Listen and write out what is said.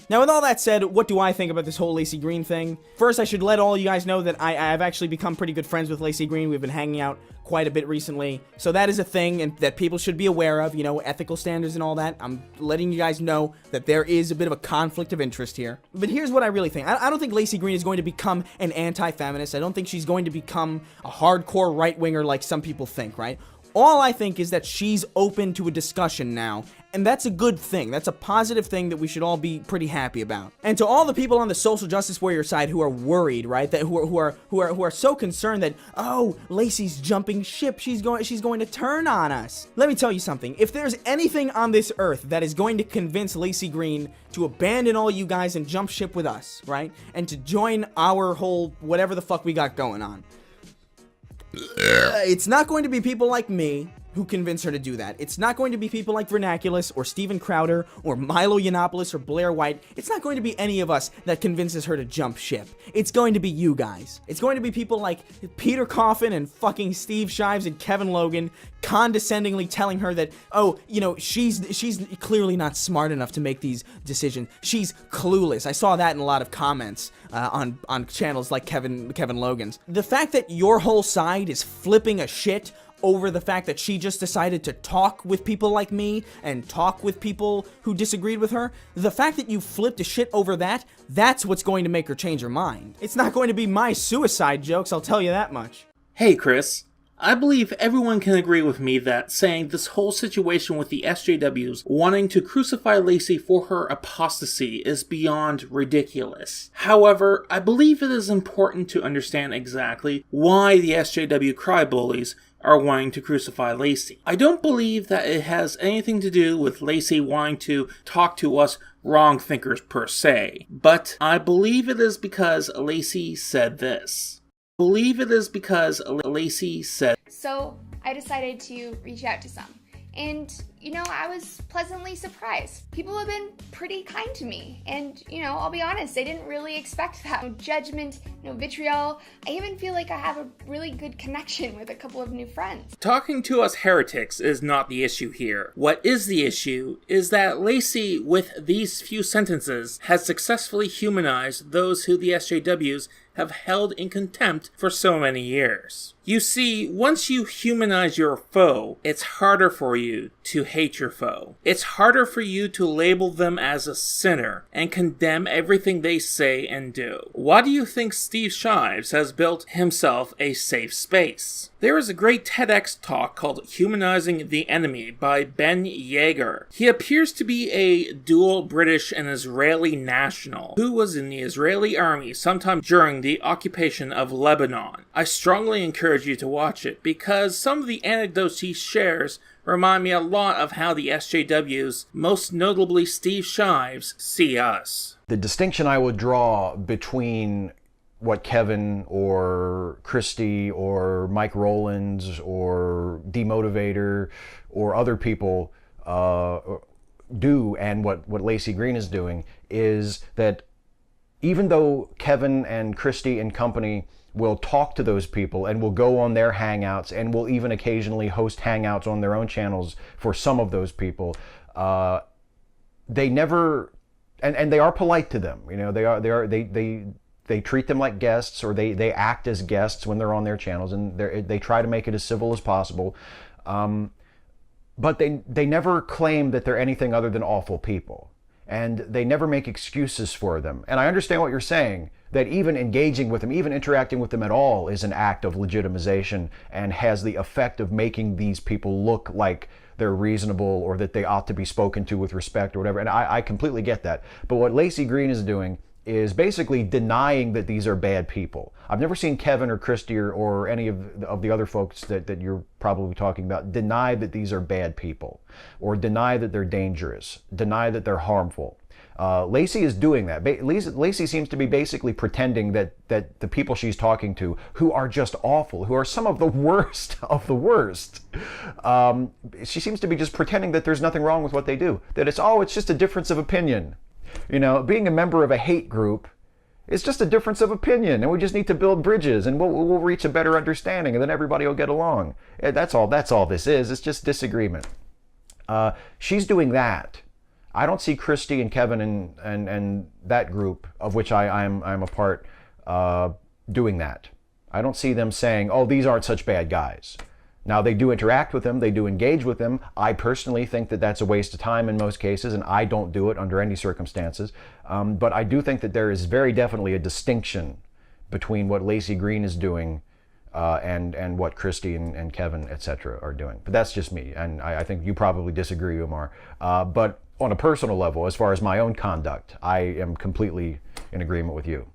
Now, with all that said, what do I think about this whole Laci Green thing? First, I should let all you guys know that I've actually become pretty good friends with Laci Green. We've been hanging out quite a bit recently. So that is a thing and that people should be aware of, you know, ethical standards and all that. I'm letting you guys know that there is a bit of a conflict of interest here. But here's what I really think. I don't think Laci Green is going to become an anti-feminist. I don't think she's going to become a hardcore right-winger like some people think, right? All I think is that she's open to a discussion now, and that's a good thing. That's a positive thing that we should all be pretty happy about. And to all the people on the social justice warrior side who are worried, right, that who are so concerned that, oh, Laci's jumping ship, she's going to turn on us. Let me tell you something. If there's anything on this earth that is going to convince Laci Green to abandon all you guys and jump ship with us, right, and to join our whole whatever the fuck we got going on, it's not going to be people like me who convince her to do that. It's not going to be people like Vernaculus or Steven Crowder or Milo Yiannopoulos or Blair White. It's not going to be any of us that convinces her to jump ship. It's going to be you guys. It's going to be people like Peter Coffin and fucking Steve Shives and Kevin Logan condescendingly telling her that, oh, you know, she's clearly not smart enough to make these decisions. She's clueless. I saw that in a lot of comments on channels like Kevin Logan's. The fact that your whole side is flipping a shit over the fact that she just decided to talk with people like me and talk with people who disagreed with her, the fact that you flipped a shit over that, that's what's going to make her change her mind. It's not going to be my suicide jokes, I'll tell you that much. Hey Chris, I believe everyone can agree with me that saying this whole situation with the SJWs wanting to crucify Laci for her apostasy is beyond ridiculous. However, I believe it is important to understand exactly why the SJW crybullies are wanting to crucify Laci. I don't believe that it has anything to do with Laci wanting to talk to us wrong thinkers per se, but I believe it is because Laci said this. So I decided to reach out to some. And, you know, I was pleasantly surprised. People have been pretty kind to me. And, you know, I'll be honest, I didn't really expect that. No judgment, no vitriol. I even feel like I have a really good connection with a couple of new friends. Talking to us heretics is not the issue here. What is the issue is that Laci, with these few sentences, has successfully humanized those who the SJWs have held in contempt for so many years. You see, once you humanize your foe, it's harder for you to hate your foe. It's harder for you to label them as a sinner and condemn everything they say and do. Why do you think Steve Shives has built himself a safe space? There is a great TEDx talk called Humanizing the Enemy by Ben Yeager. He appears to be a dual British and Israeli national who was in the Israeli army sometime during the occupation of Lebanon. I strongly encourage you to watch it because some of the anecdotes he shares remind me a lot of how the SJWs, most notably Steve Shives, see us. The distinction I would draw between what Kevin or Christy or Mike Rowlands or Demotivator or other people do and what Laci Green is doing is that even though Kevin and Christy and company will talk to those people and will go on their hangouts and will even occasionally host hangouts on their own channels for some of those people, they never, and they are polite to them. You know, they treat them like guests, or they act as guests when they're on their channels, and they try to make it as civil as possible. But they never claim that they're anything other than awful people. And they never make excuses for them. And I understand what you're saying, that even engaging with them, even interacting with them at all is an act of legitimization and has the effect of making these people look like they're reasonable or that they ought to be spoken to with respect or whatever. And I completely get that. But what Laci Green is doing is basically denying that these are bad people. I've never seen Kevin or Christy or any of the other folks that you're probably talking about deny that these are bad people, or deny that they're dangerous, deny that they're harmful. Laci is doing that. Laci seems to be basically pretending that the people she's talking to, who are just awful, who are some of the worst of the worst, she seems to be just pretending that there's nothing wrong with what they do, that it's just a difference of opinion. You know, being a member of a hate group is just a difference of opinion, and we just need to build bridges, and we'll reach a better understanding, and then everybody will get along. That's all this is. It's just disagreement. She's doing that. I don't see Christy and Kevin and that group, of which I'm a part, doing that. I don't see them saying, oh, these aren't such bad guys. Now, they do interact with them, they do engage with them. I personally think that that's a waste of time in most cases, and I don't do it under any circumstances. But I do think that there is very definitely a distinction between what Laci Green is doing and what Christy and Kevin, etc., are doing. But that's just me, and I think you probably disagree, Umar. But on a personal level, as far as my own conduct, I am completely in agreement with you.